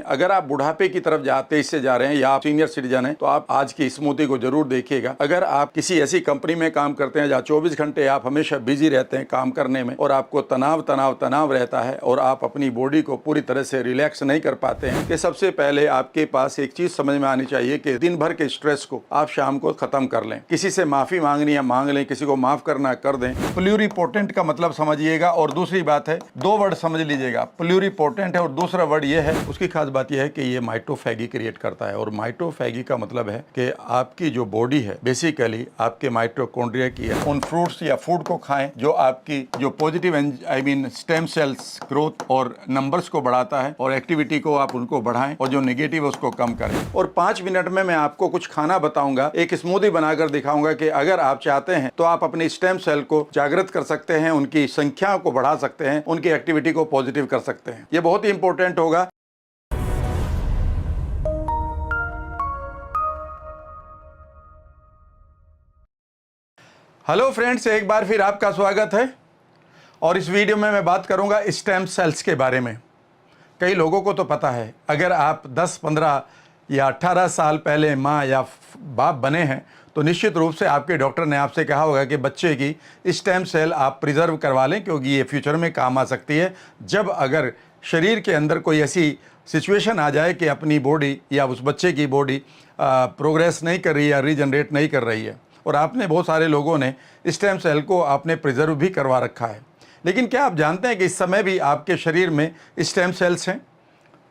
अगर आप बुढ़ापे की तरफ तेजी से जा रहे हैं या आप सीनियर सिटीजन हैं तो आप आज की स्मूदी को जरूर देखिएगा। अगर आप किसी ऐसी कंपनी में काम करते हैं जहाँ 24 घंटे आप हमेशा बिजी रहते हैं काम करने में और आपको तनाव रहता है और आप अपनी बॉडी को पूरी तरह से रिलैक्स नहीं कर पाते हैं, कि सबसे पहले आपके पास एक चीज समझ में आनी चाहिए कि दिन भर के स्ट्रेस को आप शाम को खत्म कर लें। किसी से माफी मांगनी है मांग लें, किसी को माफ करना कर दें। प्लूरिपोटेंट का मतलब समझिएगा। और दूसरी बात है, दो वर्ड समझ लीजिएगा, प्लूरिपोटेंट है और दूसरा वर्ड ये है, उसकी खास बात यह है कि ये माइटोफैगी क्रिएट करता है। और माइटोफैगी का मतलब है कि आपकी जो बॉडी है बेसिकली आपके माइटोकॉन्ड्रिया की है। उन फ्रूट्स या फूड को खाएं जो आपकी जो पॉजिटिव स्टेम सेल्स ग्रोथ और नंबर्स को बढ़ाता है और एक्टिविटी को आप उनको बढ़ाएं और जो नेगेटिव है उसको कम करें। और 5 मिनट में मैं आपको कुछ खाना बताऊंगा, एक स्मूदी बनाकर दिखाऊंगा कि अगर आप चाहते हैं तो आप अपनी स्टेम सेल को जागृत कर सकते हैं, उनकी संख्या को बढ़ा सकते हैं, उनकी एक्टिविटी को पॉजिटिव कर सकते हैं। ये बहुत ही इंपॉर्टेंट होगा। हेलो फ्रेंड्स, एक बार फिर आपका स्वागत है। और इस वीडियो में मैं बात करूंगा स्टेम सेल्स के बारे में। कई लोगों को तो पता है, अगर आप 10, 15 या 18 साल पहले माँ या बाप बने हैं तो निश्चित रूप से आपके डॉक्टर ने आपसे कहा होगा कि बच्चे की स्टेम सेल आप प्रिजर्व करवा लें, क्योंकि ये फ्यूचर में काम आ सकती है। जब अगर शरीर के अंदर कोई ऐसी सिचुएशन आ जाए कि अपनी बॉडी या उस बच्चे की बॉडी प्रोग्रेस नहीं कर रही है या रीजनरेट नहीं कर रही है, और आपने बहुत सारे लोगों ने स्टेम सेल को आपने प्रिजर्व भी करवा रखा है। लेकिन क्या आप जानते हैं कि इस समय भी आपके शरीर में स्टेम सेल्स हैं?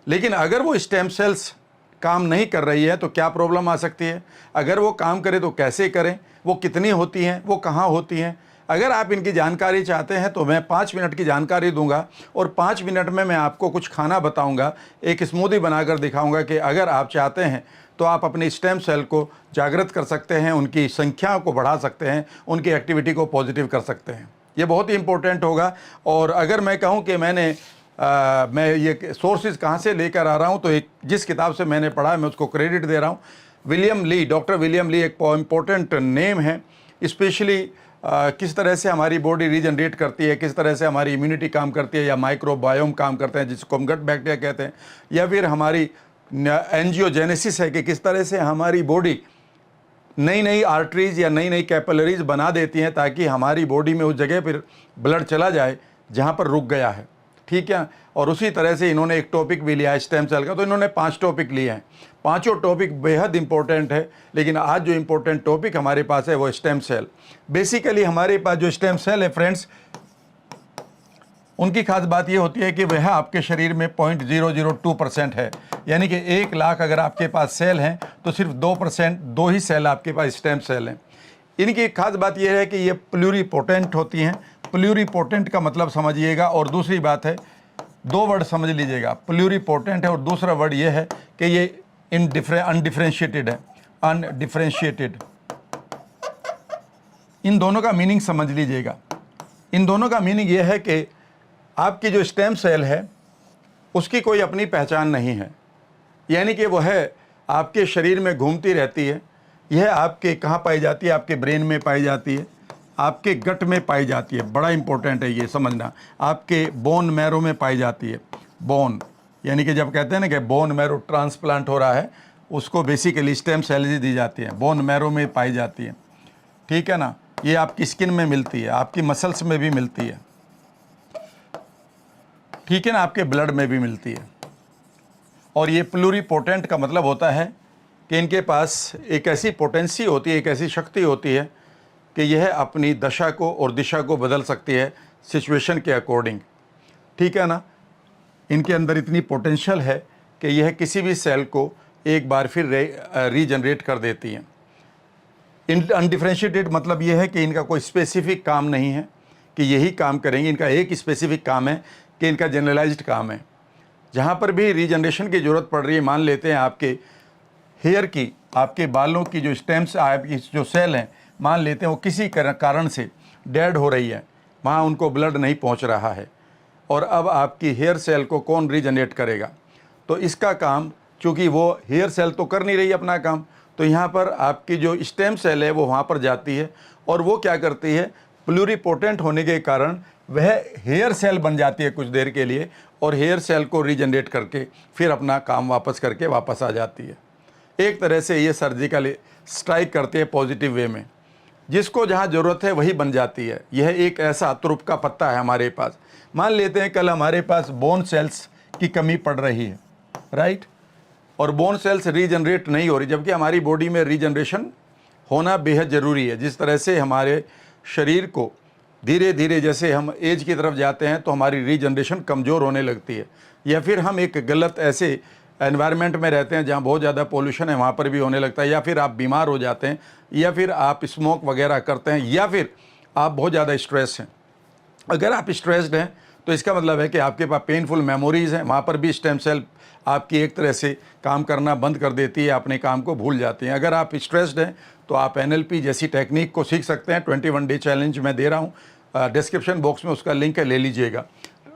लेकिन अगर वो स्टेम सेल्स काम नहीं कर रही है तो क्या प्रॉब्लम आ सकती है? अगर वो काम करे तो कैसे करें, वो कितनी होती हैं, वो कहाँ होती हैं? अगर आप इनकी जानकारी चाहते हैं तो मैं 5 मिनट की जानकारी दूंगा और 5 मिनट में मैं आपको कुछ खाना बताऊंगा, एक स्मूदी बनाकर दिखाऊंगा कि अगर आप चाहते हैं तो आप अपनी स्टेम सेल को जागृत कर सकते हैं, उनकी संख्या को बढ़ा सकते हैं, उनकी एक्टिविटी को पॉजिटिव कर सकते हैं। ये बहुत ही इंपॉर्टेंट होगा। और अगर मैं कहूँ कि मैं ये सोर्सेज कहाँ से लेकर आ रहा हूँ, तो एक जिस किताब से मैंने पढ़ा है मैं उसको क्रेडिट दे रहा हूँ। विलियम ली, डॉक्टर विलियम ली एक इम्पोर्टेंट नेम है। स्पेशली किस तरह से हमारी बॉडी रीजनरेट करती है, किस तरह से हमारी इम्यूनिटी काम करती है या माइक्रोबायोम काम करते हैं जिसको हम गट बैक्टीरिया कहते हैं, या फिर हमारी एंजियोजेनेसिस है कि किस तरह से हमारी बॉडी नई नई आर्टरीज या नई नई कैपिलरीज बना देती हैं ताकि हमारी बॉडी में उस जगह पर ब्लड चला जाए जहाँ पर रुक गया है। ठीक है। और उसी तरह से इन्होंने एक टॉपिक भी लिया है स्टेम सेल का। तो इन्होंने 5 टॉपिक लिए हैं। पांचों टॉपिक बेहद इंपॉर्टेंट है, लेकिन आज जो इंपॉर्टेंट टॉपिक हमारे पास है वो स्टेम सेल। बेसिकली हमारे पास जो स्टेम सेल है फ्रेंड्स, उनकी खास बात ये होती है कि वह आपके शरीर में 0.002% है। यानी कि 1 लाख अगर आपके पास सेल हैं तो सिर्फ 2%, 2 ही सेल आपके पास स्टेम सेल हैं। इनकी खास बात यह है कि ये प्लूरिपोटेंट होती हैं। प्लूरिपोटेंट का मतलब समझिएगा। और दूसरी बात है, 2 वर्ड समझ लीजिएगा, प्लूरिपोटेंट है और दूसरा वर्ड ये है कि ये अनडिफरेंशिएटेड है। अनडिफरेंशिएटेड, इन दोनों का मीनिंग समझ लीजिएगा। इन दोनों का मीनिंग ये है कि आपकी जो स्टेम सेल है उसकी कोई अपनी पहचान नहीं है। यानी कि वह आपके शरीर में घूमती रहती है। यह आपके कहाँ पाई जाती है? आपके ब्रेन में पाई जाती है, आपके गट में पाई जाती है। बड़ा इंपॉर्टेंट है ये समझना। आपके बोन मैरो में पाई जाती है। बोन यानी कि जब कहते हैं ना कि बोन मैरो ट्रांसप्लांट हो रहा है, उसको बेसिकली स्टेम सेल ही दी जाती है, बोन मैरो में पाई जाती है। ठीक है ना। ये आपकी स्किन में मिलती है, आपकी मसल्स में भी मिलती है। ठीक है ना, आपके ब्लड में भी मिलती है। और ये प्लूरिपोटेंट का मतलब होता है कि इनके पास एक ऐसी पोटेंसी होती है, एक ऐसी शक्ति होती है कि यह अपनी दशा को और दिशा को बदल सकती है सिचुएशन के अकॉर्डिंग। ठीक है ना। इनके अंदर इतनी पोटेंशियल है कि यह किसी भी सेल को एक बार फिर रीजनरेट कर देती हैं। अनडिफरेंशिएटेड मतलब यह है कि इनका कोई स्पेसिफिक काम नहीं है कि यही काम करेंगे। इनका एक स्पेसिफिक काम है कि इनका जनरलाइज्ड काम है। जहाँ पर भी रीजनरेशन की ज़रूरत पड़ रही है, मान लेते हैं आपके हेयर की, आपके बालों की जो स्टेम्स, आपकी जो सेल हैं, मान लेते हैं वो किसी कारण से डेड हो रही है, वहाँ उनको ब्लड नहीं पहुँच रहा है, और अब आपकी हेयर सेल को कौन रीजनरेट करेगा? तो इसका काम, चूँकि वो हेयर सेल तो कर नहीं रही अपना काम, तो यहाँ पर आपकी जो स्टेम सेल है वो वहाँ पर जाती है और वो क्या करती है, प्लूरिपोटेंट होने के कारण वह हेयर सेल बन जाती है कुछ देर के लिए, और हेयर सेल को रीजनरेट करके फिर अपना काम वापस करके वापस आ जाती है। एक तरह से ये सर्जिकल स्ट्राइक करते हैं पॉजिटिव वे में, जिसको जहाँ ज़रूरत है वही बन जाती है। यह एक ऐसा तुरुप का पत्ता है हमारे पास। मान लेते हैं कल हमारे पास बोन सेल्स की कमी पड़ रही है, राइट, और बोन सेल्स रीजनरेट नहीं हो रही, जबकि हमारी बॉडी में रीजनरेशन होना बेहद ज़रूरी है। जिस तरह से हमारे शरीर को धीरे धीरे जैसे हम एज की तरफ जाते हैं तो हमारी रीजनरेशन कमज़ोर होने लगती है, या फिर हम एक गलत ऐसे एनवायरनमेंट में रहते हैं जहाँ बहुत ज़्यादा पोल्यूशन है, वहाँ पर भी होने लगता है, या फिर आप बीमार हो जाते हैं, या फिर आप स्मोक वगैरह करते हैं, या फिर आप बहुत ज़्यादा स्ट्रेस हैं। अगर आप स्ट्रेस्ड हैं तो इसका मतलब है कि आपके पास पेनफुल मेमोरीज़ हैं, वहाँ पर भी स्टेम सेल आपकी एक तरह से काम करना बंद कर देती है, अपने काम को भूल जाती हैं। अगर आप स्ट्रेस्ड हैं तो आप NLP जैसी टेक्निक को सीख सकते हैं। 21 डे चैलेंज मैं दे रहा हूँ, डिस्क्रिप्शन बॉक्स में उसका लिंक है, ले लीजिएगा।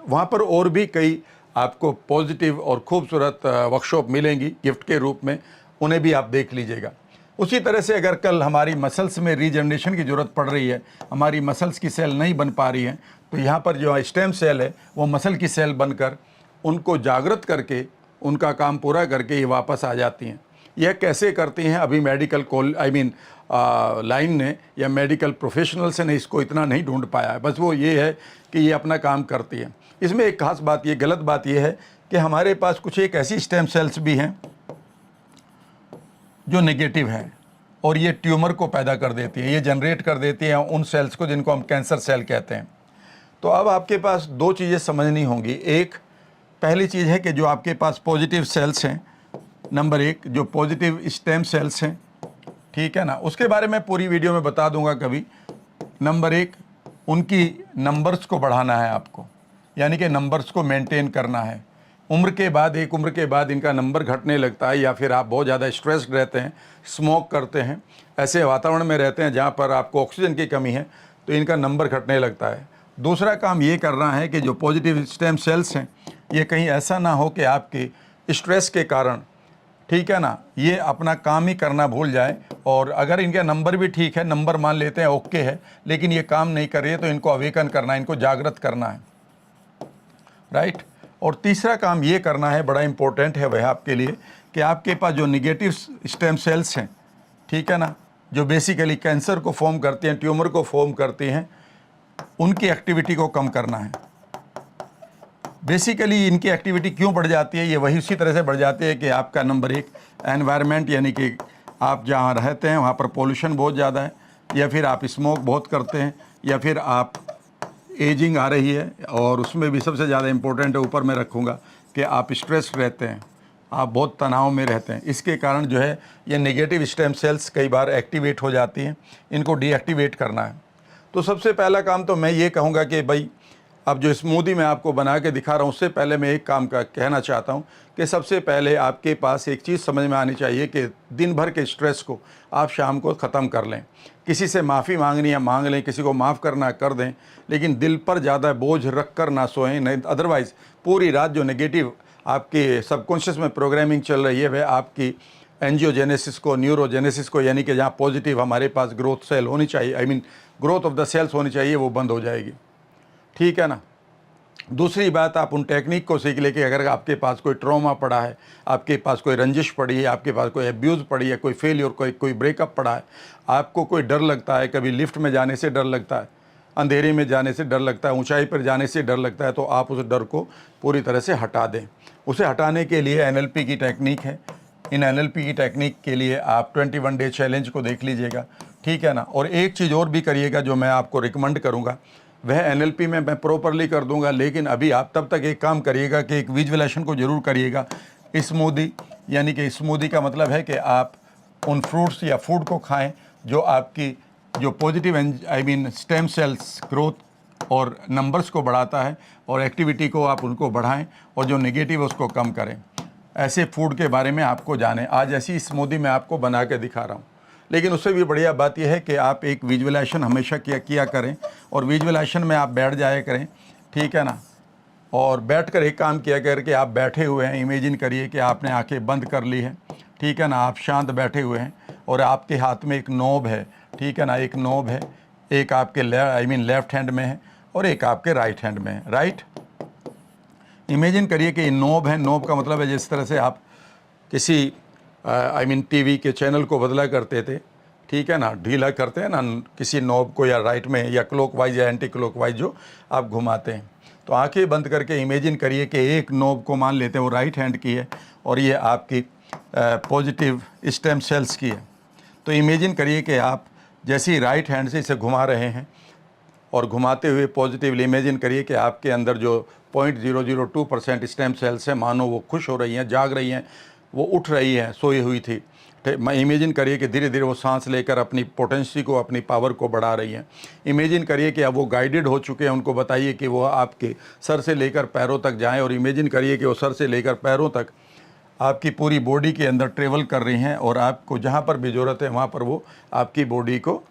वहाँ पर और भी कई आपको पॉजिटिव और खूबसूरत वर्कशॉप मिलेंगी गिफ्ट के रूप में, उन्हें भी आप देख लीजिएगा। उसी तरह से अगर कल हमारी मसल्स में रीजनरेशन की ज़रूरत पड़ रही है, हमारी मसल्स की सेल नहीं बन पा रही हैं, तो यहाँ पर जो स्टेम सेल है वो मसल की सेल बनकर उनको जागृत करके उनका काम पूरा करके ये वापस आ जाती हैं। यह कैसे करती हैं अभी मेडिकल लाइन ने या मेडिकल प्रोफेशनल्स ने इसको इतना नहीं ढूंढ पाया है। बस वो ये है कि ये अपना काम करती है। इसमें एक खास बात, ये गलत बात ये है कि हमारे पास कुछ एक ऐसी स्टेम सेल्स भी हैं जो नेगेटिव है और ये ट्यूमर को पैदा कर देती है, ये जनरेट कर देती है उन सेल्स को जिनको हम कैंसर सेल कहते हैं। तो अब आपके पास दो चीज़ें समझनी होंगी। एक, पहली चीज़ है कि जो आपके पास पॉजिटिव सेल्स हैं, नंबर एक जो पॉजिटिव स्टेम सेल्स हैं, ठीक है ना, उसके बारे में पूरी वीडियो में बता दूंगा कभी। नंबर एक, उनकी नंबर्स को बढ़ाना है आपको, यानी कि नंबर्स को मेंटेन करना है। उम्र के बाद, एक उम्र के बाद इनका नंबर घटने लगता है, या फिर आप बहुत ज़्यादा स्ट्रेस्ड रहते हैं, स्मोक करते हैं, ऐसे वातावरण में रहते हैं जहाँ पर आपको ऑक्सीजन की कमी है, तो इनका नंबर घटने लगता है। दूसरा काम ये करना है कि जो पॉजिटिव स्टेम सेल्स हैं ये कहीं ऐसा ना हो कि आपके स्ट्रेस के कारण, ठीक है ना, ये अपना काम ही करना भूल जाए। और अगर इनका नंबर भी ठीक है, नंबर मान लेते हैं ओके है, लेकिन ये काम नहीं कर रही है, तो इनको अवेकन करना है, इनको जागृत करना है, राइट। और तीसरा काम ये करना है, बड़ा इंपॉर्टेंट है वह आपके लिए, कि आपके पास जो निगेटिव स्टेम सेल्स हैं, ठीक है ना, जो बेसिकली कैंसर को फॉर्म करती हैं, ट्यूमर को फॉर्म करती हैं, उनकी एक्टिविटी को कम करना है। बेसिकली इनकी एक्टिविटी क्यों बढ़ जाती है, ये वही उसी तरह से बढ़ जाती है कि आपका नंबर एक एनवायरनमेंट, यानी कि आप जहाँ रहते हैं वहाँ पर पोल्यूशन बहुत ज़्यादा है, या फिर आप स्मोक बहुत करते हैं, या फिर आप एजिंग आ रही है, और उसमें भी सबसे ज़्यादा इम्पोर्टेंट है, ऊपर मैं रखूँगा, कि आप स्ट्रेस रहते हैं, आप बहुत तनाव में रहते हैं। इसके कारण जो है ये नेगेटिव स्टेम सेल्स कई बार एक्टिवेट हो जाती हैं, इनको डीएक्टिवेट करना है। तो सबसे पहला काम तो मैं ये कहूँगा कि भाई, अब जो स्मूदी मैं आपको बना के दिखा रहा हूँ, उससे पहले मैं एक काम का कहना चाहता हूँ कि सबसे पहले आपके पास एक चीज़ समझ में आनी चाहिए कि दिन भर के स्ट्रेस को आप शाम को ख़त्म कर लें। किसी से माफ़ी मांगनी है मांग लें, किसी को माफ़ करना कर दें, लेकिन दिल पर ज़्यादा बोझ रख कर ना सोएं, नहीं अदरवाइज़ पूरी रात जो नेगेटिव आपके सबकॉन्शियस में प्रोग्रामिंग चल रही है, वह आपकी एंजियोजेनेसिस को, न्यूरोजेनेसिस को, यानी कि जहाँ पॉजिटिव हमारे पास ग्रोथ सेल होनी चाहिए, ग्रोथ ऑफ द सेल्स होनी चाहिए, वो बंद हो जाएगी, ठीक है ना। दूसरी बात, आप उन टेक्निक को सीख ले कि अगर आपके पास कोई ट्रॉमा पड़ा है, आपके पास कोई रंजिश पड़ी है, आपके पास कोई एब्यूज़ पड़ी है, कोई फेलियर, कोई ब्रेकअप पड़ा है, आपको कोई डर लगता है, कभी लिफ्ट में जाने से डर लगता है, अंधेरे में जाने से डर लगता है, ऊंचाई पर जाने से डर लगता है, तो आप उस डर को पूरी तरह से हटा दें। उसे हटाने के लिए NLP की टेक्निक है। इन NLP की टेक्निक के लिए आप 21 डे चैलेंज को देख लीजिएगा, ठीक है ना। और एक चीज़ और भी करिएगा जो मैं आपको रिकमेंड करूँगा, वह NLP में मैं प्रॉपरली कर दूंगा, लेकिन अभी आप तब तक एक काम करिएगा कि एक विजुअलाइजेशन को ज़रूर करिएगा। स्मूदी, यानी कि स्मूदी का मतलब है कि आप उन फ्रूट्स या फूड को खाएं जो आपकी जो पॉजिटिव स्टेम सेल्स ग्रोथ और नंबर्स को बढ़ाता है, और एक्टिविटी को आप उनको बढ़ाएं, और जो नेगेटिव है उसको कम करें। ऐसे फूड के बारे में आपको जानें। आज ऐसी स्मूदी मैं आपको बना के दिखा रहा हूँ, लेकिन उससे भी बढ़िया बात यह है कि आप एक विजुअलाइजेशन हमेशा किया करें, और विजुअलाइजेशन में आप बैठ जाया करें, ठीक है ना। और बैठकर एक काम किया कर कि आप बैठे हुए हैं, इमेजिन करिए कि आपने आंखें बंद कर ली हैं, ठीक है ना, आप शांत बैठे हुए हैं, और आपके हाथ में एक नोब है, ठीक है ना, एक नोब है, एक आपके लेफ्ट हैंड में है और एक आपके राइट हैंड में है, राइट। इमेजिन करिए कि नोब है। नोब का मतलब है जिस तरह से आप किसी टीवी के चैनल को बदला करते थे, ठीक है ना, ढीला करते हैं ना किसी नोब को, या राइट में या क्लॉकवाइज या एंटी क्लॉकवाइज जो आप घुमाते हैं। तो आंखें बंद करके इमेजिन करिए कि एक नोब को मान लेते हैं वो राइट हैंड की है और ये आपकी पॉजिटिव स्टेम सेल्स की है। तो इमेजिन करिए कि आप जैसे ही राइट हैंड से इसे घुमा रहे हैं और घुमाते हुए पॉजिटिवली इमेजिन करिए कि आपके अंदर जो 0.002% स्टेम सेल्स हैं, मानो वो खुश हो रही हैं, जाग रही हैं, वो उठ रही हैं, सोई हुई थी। इमेजिन करिए कि धीरे धीरे वो सांस लेकर अपनी पोटेंसी को, अपनी पावर को बढ़ा रही हैं। इमेजिन करिए कि अब वो गाइडेड हो चुके हैं, उनको बताइए कि वो आपके सर से लेकर पैरों तक जाएं, और इमेजिन करिए कि वो सर से लेकर पैरों तक आपकी पूरी बॉडी के अंदर ट्रेवल कर रही हैं, और आपको जहाँ पर भी ज़रूरत है वहाँ पर वो आपकी बॉडी को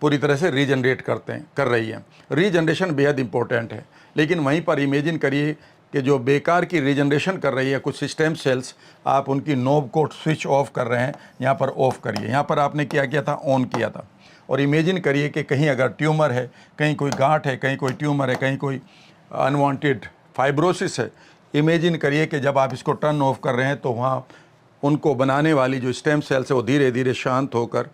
पूरी तरह से रीजनरेट कर रही है। रीजनरेशन बेहद इंपॉर्टेंट है, लेकिन वहीं पर इमेजिन करिए कि जो बेकार की रीजनरेशन कर रही है कुछ सिस्टम सेल्स, आप उनकी नोब को स्विच ऑफ कर रहे हैं। यहाँ पर ऑफ करिए, यहाँ पर आपने क्या किया था, ऑन किया था। और इमेजिन करिए कि कहीं अगर ट्यूमर है, कहीं कोई गांठ है, कहीं कोई ट्यूमर है, कहीं कोई अनवांटेड फाइब्रोसिस है, इमेजिन करिए कि जब आप इसको टर्न ऑफ कर रहे हैं तो वहाँ उनको बनाने वाली जो स्टेम सेल्स है वो धीरे धीरे शांत होकर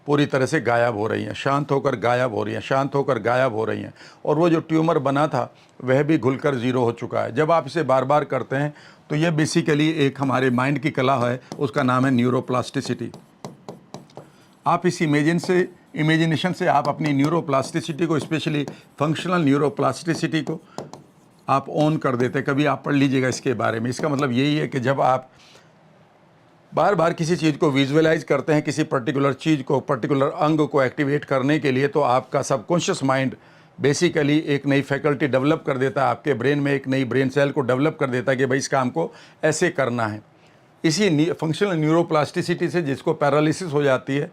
पूरी तरह से गायब हो रही हैं, शांत होकर गायब हो रही हैं, शांत होकर गायब हो रही हैं। और वो जो ट्यूमर बना था वह भी घुलकर ज़ीरो हो चुका है। जब आप इसे बार बार करते हैं तो ये बेसिकली एक हमारे माइंड की कला है, उसका नाम है न्यूरोप्लास्टिसिटी। आप इस इमेजिनेशन से आप अपनी न्यूरोप्लास्टिसिटी को, स्पेशली फंक्शनल न्यूरोप्लास्टिसिटी को आप ऑन कर देते। कभी आप पढ़ लीजिएगा इसके बारे में। इसका मतलब यही है कि जब आप बार बार किसी चीज़ को विजुअलाइज करते हैं, किसी पर्टिकुलर चीज़ को, पर्टिकुलर अंग को एक्टिवेट करने के लिए, तो आपका सबकॉन्शियस माइंड बेसिकली एक नई फैकल्टी डेवलप कर देता है, आपके ब्रेन में एक नई ब्रेन सेल को डेवलप कर देता है कि भाई इस काम को ऐसे करना है। इसी फंक्शनल न्यूरोप्लास्टिसिटी से जिसको पैरालिसिस हो जाती है,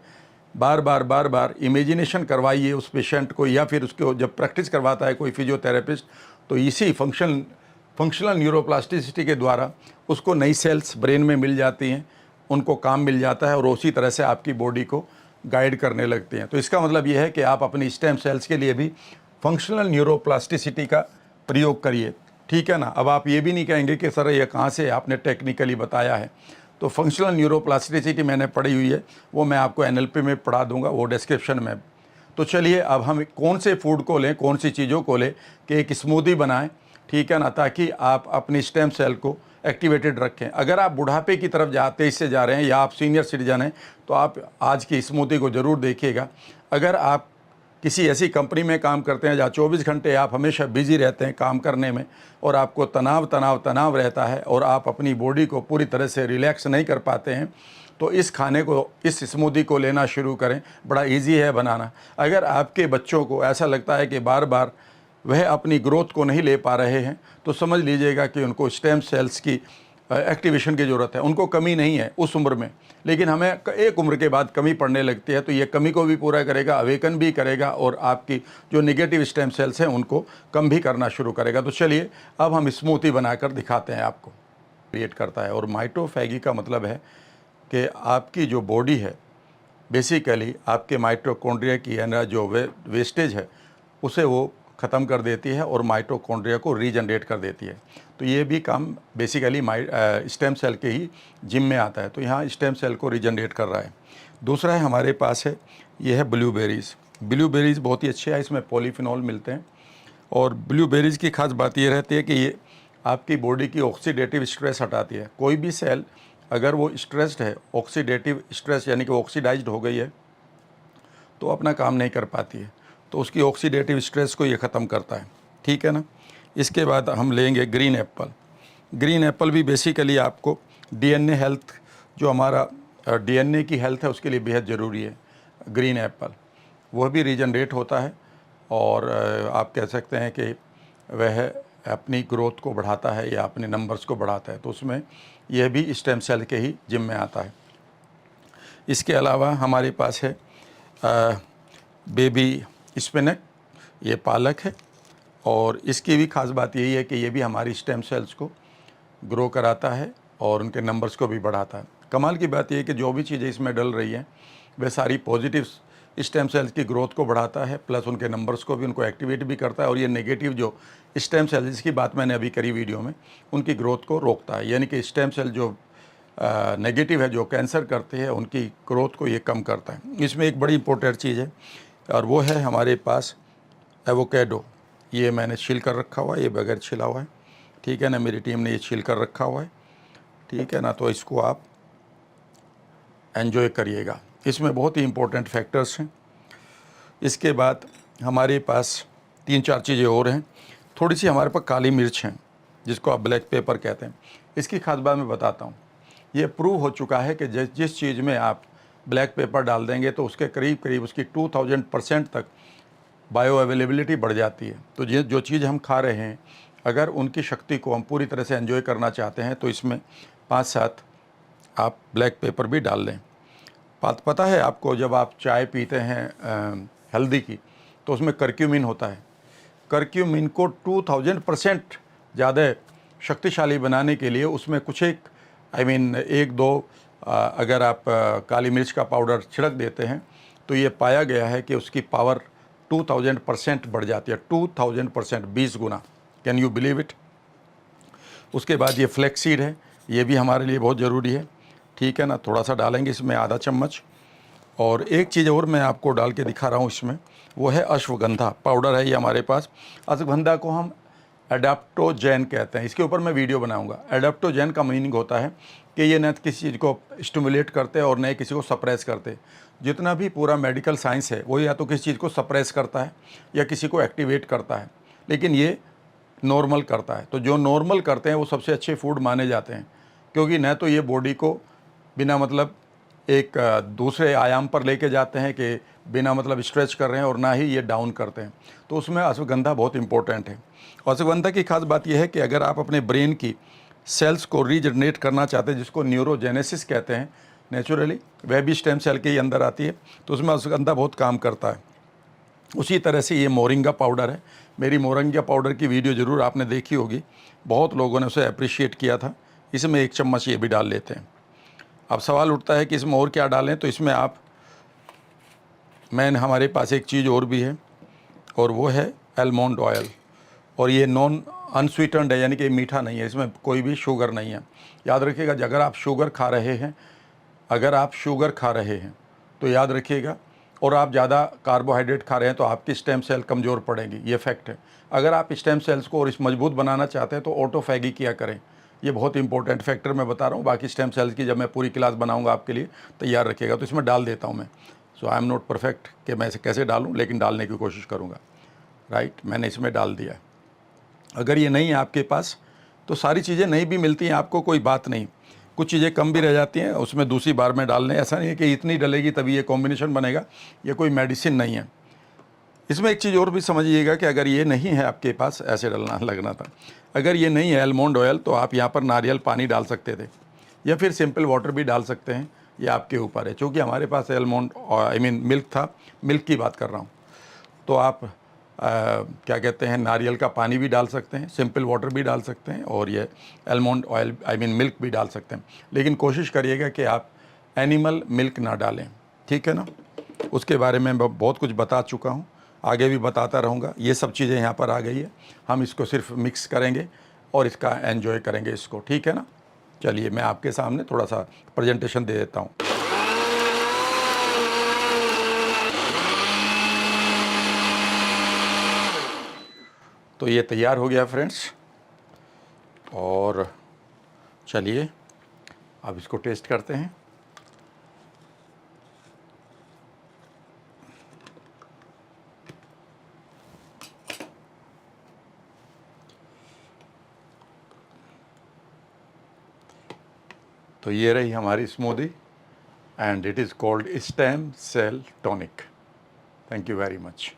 बार बार इमेजिनेशन करवाइए उस पेशेंट को, या फिर उसको जब प्रैक्टिस करवाता है कोई फिजियोथेरेपिस्ट, तो इसी फंक्शनल न्यूरोप्लास्टिसिटी के द्वारा उसको नई सेल्स ब्रेन में मिल जाती हैं, उनको काम मिल जाता है और उसी तरह से आपकी बॉडी को गाइड करने लगते हैं। तो इसका मतलब ये है कि आप अपनी स्टेम सेल्स के लिए भी फंक्शनल न्यूरोप्लास्टिसिटी का प्रयोग करिए, ठीक है ना। अब आप ये भी नहीं कहेंगे कि सर ये कहाँ से आपने टेक्निकली बताया है। तो फंक्शनल न्यूरोप्लास्टिसिटी मैंने पढ़ी हुई है, वो मैं आपको NLP में पढ़ा दूंगा, वो डिस्क्रिप्शन में। तो चलिए अब हम कौन से फूड को लें, कौन सी चीज़ों को लें कि एक स्मूदी बनाएं, ठीक है ना, ताकि आप अपनी स्टेम सेल को एक्टिवेटेड रखें। अगर आप बुढ़ापे की तरफ तेज़ी से जा रहे हैं या आप सीनियर सिटीजन हैं तो आप आज की स्मूदी को ज़रूर देखिएगा। अगर आप किसी ऐसी कंपनी में काम करते हैं जहाँ 24 घंटे आप हमेशा बिजी रहते हैं काम करने में, और आपको तनाव रहता है और आप अपनी बॉडी को पूरी तरह से रिलैक्स नहीं कर पाते हैं, तो इस खाने को, इस स्मूदी को लेना शुरू करें। बड़ा इजी है बनाना। अगर आपके बच्चों को ऐसा लगता है कि बार बार वह अपनी ग्रोथ को नहीं ले पा रहे हैं, तो समझ लीजिएगा कि उनको स्टेम सेल्स की एक्टिवेशन की ज़रूरत है। उनको कमी नहीं है उस उम्र में, लेकिन हमें एक उम्र के बाद कमी पड़ने लगती है, तो ये कमी को भी पूरा करेगा, अवेकन भी करेगा और आपकी जो नेगेटिव स्टेम सेल्स हैं उनको कम भी करना शुरू करेगा। तो चलिए अब हम स्मूदी बनाकर दिखाते हैं आपको। क्रिएट करता है, और माइटोफैगी का मतलब है कि आपकी जो बॉडी है बेसिकली आपके माइटोकॉन्ड्रिया की जो वेस्टेज है उसे वो ख़त्म कर देती है और माइटोकॉन्ड्रिया को रीजनरेट कर देती है। तो ये भी काम बेसिकली स्टेम सेल के ही जिम में आता है। तो यहाँ स्टेम सेल को रीजनरेट कर रहा है। दूसरा है हमारे पास है, ये है ब्लूबेरीज़। ब्लूबेरीज़ बहुत ही अच्छे हैं, इसमें पॉलीफिनॉल मिलते हैं। और ब्लूबेरीज़ की खास बात ये रहती है कि ये आपकी बॉडी की ऑक्सीडेटिव स्ट्रेस हटाती है। कोई भी सेल अगर वो स्ट्रेस्ड है, ऑक्सीडेटिव स्ट्रेस यानी कि ऑक्सीडाइज्ड हो गई है, तो अपना काम नहीं कर पाती है, तो उसकी ऑक्सीडेटिव स्ट्रेस को ये ख़त्म करता है, ठीक है ना। इसके बाद हम लेंगे ग्रीन एप्पल। ग्रीन एप्पल भी बेसिकली आपको DNA हेल्थ, जो हमारा DNA की हेल्थ है उसके लिए बेहद ज़रूरी है। ग्रीन एप्पल वह भी रीजनरेट होता है और आप कह सकते हैं कि वह अपनी ग्रोथ को बढ़ाता है या अपने नंबर्स को बढ़ाता है, तो उसमें यह भी स्टेम सेल के ही जिम में आता है। इसके अलावा हमारे पास है बेबी स्पिनच, ये पालक है, और इसकी भी खास बात यही है कि ये भी हमारी स्टेम सेल्स को ग्रो कराता है और उनके नंबर्स को भी बढ़ाता है। कमाल की बात यह है कि जो भी चीज़ें इसमें डल रही हैं वह सारी पॉजिटिव स्टेम सेल्स की ग्रोथ को बढ़ाता है, प्लस उनके नंबर्स को भी, उनको एक्टिवेट भी करता है। और ये नेगेटिव जो स्टेम सेल्स, जिसकी बात मैंने अभी करी वीडियो में, उनकी ग्रोथ को रोकता है। यानी कि स्टेम सेल जो नेगेटिव है, जो कैंसर करते हैं, उनकी ग्रोथ को ये कम करता है। इसमें एक बड़ी इंपॉर्टेंट चीज़ है और वो है हमारे पास एवोकेडो। ये मैंने छील कर रखा हुआ है, ये बगैर छिला हुआ है, ठीक है ना। मेरी टीम ने ये छील कर रखा हुआ है, ठीक है ना। तो इसको आप एंजॉय करिएगा। इसमें बहुत ही इंपॉर्टेंट फैक्टर्स हैं। इसके बाद हमारे पास 3-4 चीज़ें और हैं। थोड़ी सी हमारे पास काली मिर्च हैं, जिसको आप ब्लैक पेपर कहते हैं। इसकी खास बात मैं बताता हूँ। ये प्रूव हो चुका है कि जिस चीज़ में आप ब्लैक पेपर डाल देंगे तो उसके करीब करीब उसकी 2000% तक बायो अवेलेबिलिटी बढ़ जाती है। तो जो चीज़ हम खा रहे हैं, अगर उनकी शक्ति को हम पूरी तरह से एंजॉय करना चाहते हैं तो इसमें 5-7 आप ब्लैक पेपर भी डाल लें। पता है आपको, जब आप चाय पीते हैं हल्दी की, तो उसमें करक्यूमिन होता है। करक्यूमिन को 2000% ज़्यादा शक्तिशाली बनाने के लिए उसमें कुछ एक 1-2 अगर आप काली मिर्च का पाउडर छिड़क देते हैं तो ये पाया गया है कि उसकी पावर 2000% बढ़ जाती है। 2000%, 20 गुना। Can you believe it. उसके बाद ये फ्लैक्स सीड है, ये भी हमारे लिए बहुत ज़रूरी है, ठीक है ना। थोड़ा सा डालेंगे इसमें, आधा चम्मच। और एक चीज़ और मैं आपको डाल के दिखा रहा हूँ इसमें, वो है अश्वगंधा पाउडर है ये हमारे पास। अश्वगंधा को हम एडाप्टोजेन कहते हैं। इसके ऊपर मैं वीडियो बनाऊंगा। एडाप्टोजेन का मीनिंग होता है कि ये न किसी चीज़ को स्टिमुलेट करते हैं और न किसी को सप्रेस करते। जितना भी पूरा मेडिकल साइंस है वो या तो किसी चीज़ को सप्रेस करता है या किसी को एक्टिवेट करता है, लेकिन ये नॉर्मल करता है। तो जो नॉर्मल करते हैं वो सबसे अच्छे फूड माने जाते हैं, क्योंकि न तो ये बॉडी को बिना मतलब एक दूसरे आयाम पर लेके जाते हैं कि बिना मतलब स्ट्रेच कर रहे हैं, और ना ही ये डाउन करते हैं। तो उसमें अश्वगंधा बहुत इंपॉर्टेंट है। अश्वगंधा की खास बात यह है कि अगर आप अपने ब्रेन की सेल्स को रीजनरेट करना चाहते हैं, जिसको न्यूरोजेनेसिस कहते हैं, नेचुरली वह भी स्टेम सेल के ही अंदर आती है, तो उसमें अश्वगंधा बहुत काम करता है। उसी तरह से ये मोरिंगा पाउडर है। मेरी मोरिंगा पाउडर की वीडियो ज़रूर आपने देखी होगी, बहुत लोगों ने उसे अप्रिशिएट किया था। इसमें 1 चम्मच ये भी डाल लेते हैं। अब सवाल उठता है कि इसमें और क्या डालें, तो इसमें हमारे पास एक चीज़ और भी है, और वो है आलमंड ऑयल। और ये नॉन अनस्वीटेंड है, यानी कि मीठा नहीं है, इसमें कोई भी शुगर नहीं है। याद रखिएगा, अगर आप शुगर खा रहे हैं तो याद रखिएगा, और आप ज़्यादा कार्बोहाइड्रेट खा रहे हैं तो आपकी स्टेम सेल कमज़ोर पड़ेगी, ये फैक्ट है। अगर आप स्टेम सेल्स को और इस मजबूत बनाना चाहते हैं तो ऑटोफैगी किया करें। ये बहुत इंपॉर्टेंट फैक्टर मैं बता रहा हूँ। बाकी स्टेम सेल्स की जब मैं पूरी क्लास बनाऊंगा आपके लिए, तैयार रखिएगा। तो इसमें डाल देता हूँ मैं। सो आई एम नॉट परफेक्ट कि मैं इसे कैसे डालूँ, लेकिन डालने की कोशिश करूँगा। राइट, मैंने इसमें डाल दिया है। अगर ये नहीं है आपके पास तो सारी चीज़ें नहीं भी मिलती हैं आपको, कोई बात नहीं, कुछ चीज़ें कम भी रह जाती हैं, उसमें दूसरी बार में डाल लें। ऐसा नहीं है कि इतनी डलेगी तभी ये कॉम्बिनेशन बनेगा, ये कोई मेडिसिन नहीं है। इसमें एक चीज़ और भी समझिएगा कि अगर ये नहीं है आपके पास, ऐसे डलना लगना था, अगर ये नहीं है आलमंड ऑयल, तो आप यहाँ पर नारियल पानी डाल सकते थे या फिर सिंपल वाटर भी डाल सकते हैं, ये आपके ऊपर है। चूँकि हमारे पास आलमंड मिल्क था, मिल्क की बात कर रहा हूँ, तो आप क्या कहते हैं, नारियल का पानी भी डाल सकते हैं, सिंपल वाटर भी डाल सकते हैं, और ये आलमंड ऑयल मिल्क भी डाल सकते हैं। लेकिन कोशिश करिएगा कि आप एनिमल मिल्क ना डालें, ठीक है ना। उसके बारे में मैं बहुत कुछ बता चुका हूँ, आगे भी बताता रहूँगा। ये सब चीज़ें यहाँ पर आ गई है, हम इसको सिर्फ मिक्स करेंगे और इसका एंजॉय करेंगे इसको, ठीक है ना। चलिए मैं आपके सामने थोड़ा सा प्रेजेंटेशन दे देता हूँ। तो ये तैयार हो गया फ्रेंड्स, और चलिए अब इसको टेस्ट करते हैं। तो ये रही हमारी smoothie, and it is called stem cell tonic. Thank you very much.